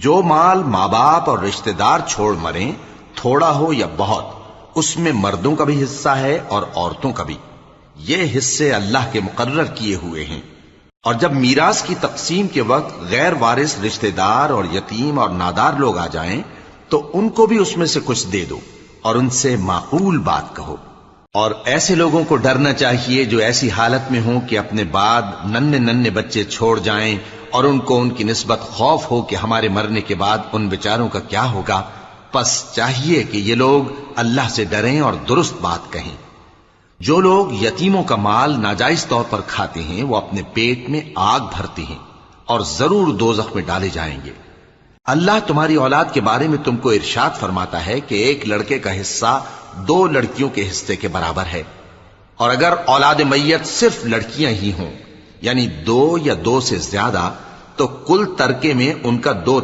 जो माल माँ बाप और रिश्तेदार छोड़ मरें, थोड़ा हो या बहुत, उसमें मर्दों का भी हिस्सा है और औरतों का भी। ये हिस्से अल्लाह के मुकर्रर किए हुए हैं। और जब मीरास की तकसीम के वक्त गैर वारिस रिश्तेदार और यतीम और नादार लोग आ जाएं, तो उनको भी उसमें से कुछ दे दो और उनसे माकूल बात कहो। और ऐसे लोगों को डरना चाहिए जो ऐसी हालत में हों कि अपने बाद नन्हे नन्हे बच्चे छोड़ जाएं और उनको उनकी निस्बत खौफ हो कि हमारे मरने के बाद उन बेचारों का क्या होगा। बस चाहिए कि ये लोग अल्लाह से डरें और दुरुस्त बात कहें। जो लोग यतीमों का माल नाजायज तौर पर खाते हैं, वो अपने पेट में आग भरते हैं और जरूर दोजख में डाले जाएंगे। अल्लाह तुम्हारी औलाद के बारे में तुमको इरशाद फरमाता है कि एक लड़के का हिस्सा 2 लड़कियों के हिस्से के बराबर है। और अगर औलाद मैयत सिर्फ लड़कियां ही हों, यानी 2 या 2 से ज्यादा, तो कुल तरके में उनका 2